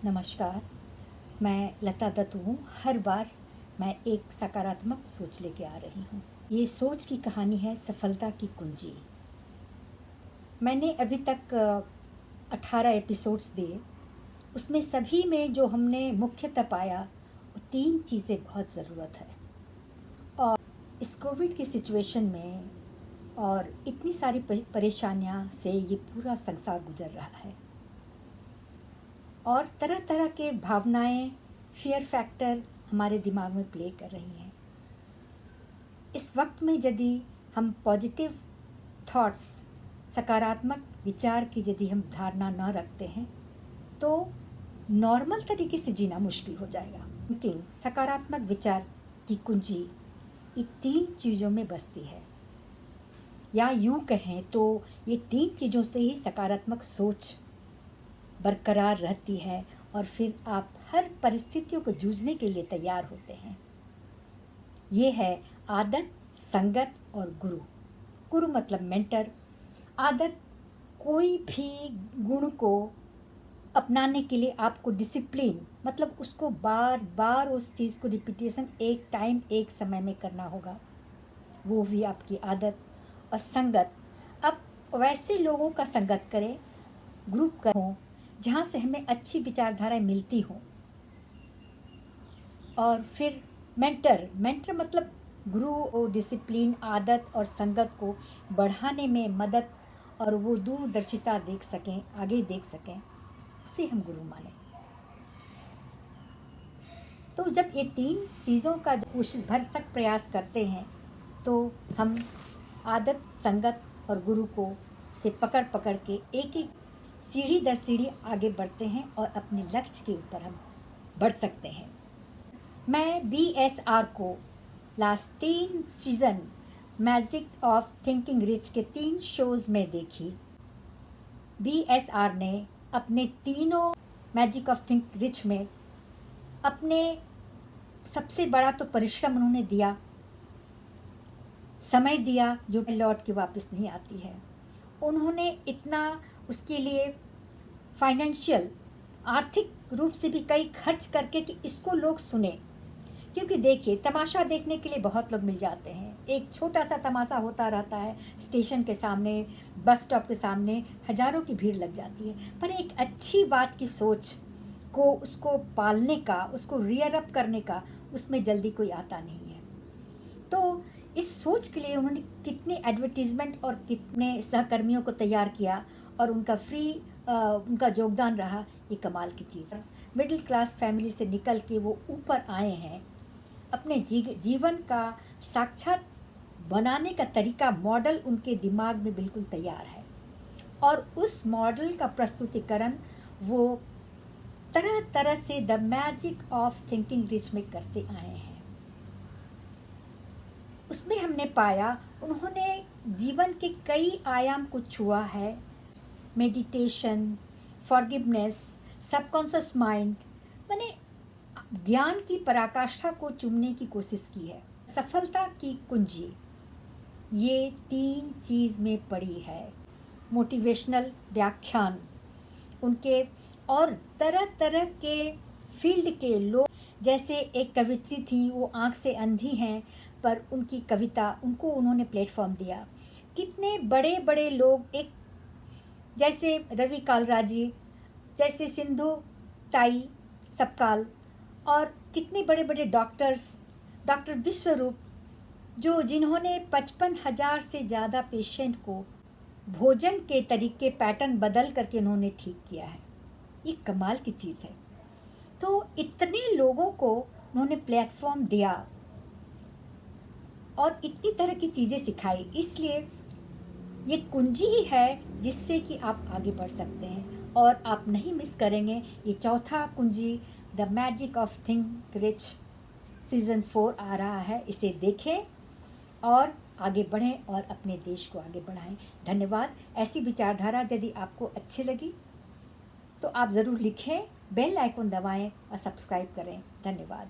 नमस्कार। मैं लता दत्त हूँ। हर बार मैं एक सकारात्मक सोच लेके आ रही हूँ। ये सोच की कहानी है सफलता की कुंजी। मैंने अभी तक 18 एपिसोड्स दिए। उसमें सभी में जो हमने मुख्यतः पाया वो 3 चीज़ें बहुत ज़रूरत है। और इस कोविड की सिचुएशन में और इतनी सारी परेशानियाँ से ये पूरा संसार गुजर रहा है और तरह तरह के भावनाएं, फियर फैक्टर हमारे दिमाग में प्ले कर रही हैं। इस वक्त में यदि हम पॉजिटिव थॉट्स, सकारात्मक विचार की यदि हम धारणा न रखते हैं तो नॉर्मल तरीके से जीना मुश्किल हो जाएगा। थिंकिंग, सकारात्मक विचार की कुंजी ये 3 चीज़ों में बसती है, या यूँ कहें तो ये 3 चीज़ों से ही सकारात्मक सोच बरकरार रहती है और फिर आप हर परिस्थितियों को जूझने के लिए तैयार होते हैं। ये है आदत, संगत और गुरु। गुरु मतलब मेंटर। आदत कोई भी गुण को अपनाने के लिए आपको डिसिप्लिन मतलब उसको बार बार उस चीज़ को रिपीटेशन एक टाइम एक समय में करना होगा, वो भी आपकी आदत। और संगत, अब वैसे लोगों का संगत करें, ग्रुप का हो जहाँ से हमें अच्छी विचारधाराएं मिलती हों। और फिर मेंटर, मेंटर मतलब गुरु और डिसिप्लिन, आदत और संगत को बढ़ाने में मदद और वो दूरदर्शिता देख सकें, आगे देख सकें, उसे हम गुरु माने। तो जब ये 3 चीज़ों का कोशिश भरसक प्रयास करते हैं तो हम आदत, संगत और गुरु को से पकड़ पकड़ के एक एक सीढ़ी दर सीढ़ी आगे बढ़ते हैं और अपने लक्ष्य के ऊपर हम बढ़ सकते हैं। मैं BSR को last 3 season magic of thinking rich के 3 शोज़ में देखी। BSR ने अपने तीनों मैजिक ऑफ थिंक रिच में अपने सबसे बड़ा तो परिश्रम उन्होंने दिया, समय दिया जो लौट के वापस नहीं आती है। उन्होंने इतना उसके लिए फाइनेंशियल, आर्थिक रूप से भी कई खर्च करके कि इसको लोग सुने। क्योंकि देखिए, तमाशा देखने के लिए बहुत लोग मिल जाते हैं। एक छोटा सा तमाशा होता रहता है स्टेशन के सामने, बस स्टॉप के सामने हज़ारों की भीड़ लग जाती है। पर एक अच्छी बात की सोच को, उसको पालने का, उसको रियर अप करने का, उसमें जल्दी कोई आता नहीं है। तो इस सोच के लिए उन्होंने कितने एडवर्टीज़मेंट और कितने सहकर्मियों को तैयार किया और उनका उनका योगदान रहा, ये कमाल की चीज़ है। मिडिल क्लास फैमिली से निकल के वो ऊपर आए हैं। अपने जीवन का साक्षात बनाने का तरीका, मॉडल उनके दिमाग में बिल्कुल तैयार है और उस मॉडल का प्रस्तुतिकरण वो तरह तरह से the magic of thinking rich में करते आए हैं। उसमें हमने पाया उन्होंने जीवन के कई आयाम को छुआ है। मेडिटेशन, फॉरगिवनेस, सबकॉन्शियस माइंड, मैंने ज्ञान की पराकाष्ठा को चुमने की कोशिश की है। सफलता की कुंजी ये 3 चीज़ में पड़ी है। मोटिवेशनल व्याख्यान उनके और तरह तरह के फील्ड के लोग, जैसे एक कवित्री थी, वो आँख से अंधी हैं पर उनकी कविता, उनको उन्होंने प्लेटफॉर्म दिया। कितने बड़े बड़े लोग, एक जैसे रवि कालराज जी, जैसे सिंधु ताई सपकाल, और कितने बड़े बड़े डॉक्टर्स, डॉक्टर विश्वरूप, जो जिन्होंने 55,000 से ज़्यादा पेशेंट को भोजन के तरीके, पैटर्न बदल करके उन्होंने ठीक किया है। ये कमाल की चीज़ है। तो इतने लोगों को उन्होंने प्लेटफॉर्म दिया और इतनी तरह की चीज़ें सिखाई। इसलिए ये कुंजी ही है जिससे कि आप आगे बढ़ सकते हैं और आप नहीं मिस करेंगे। ये चौथा कुंजी the magic of think rich season 4 आ रहा है। इसे देखें और आगे बढ़ें और अपने देश को आगे बढ़ाएं। धन्यवाद। ऐसी विचारधारा यदि आपको अच्छी लगी तो आप ज़रूर लिखें, बेल आइकन दबाएं और सब्सक्राइब करें। धन्यवाद।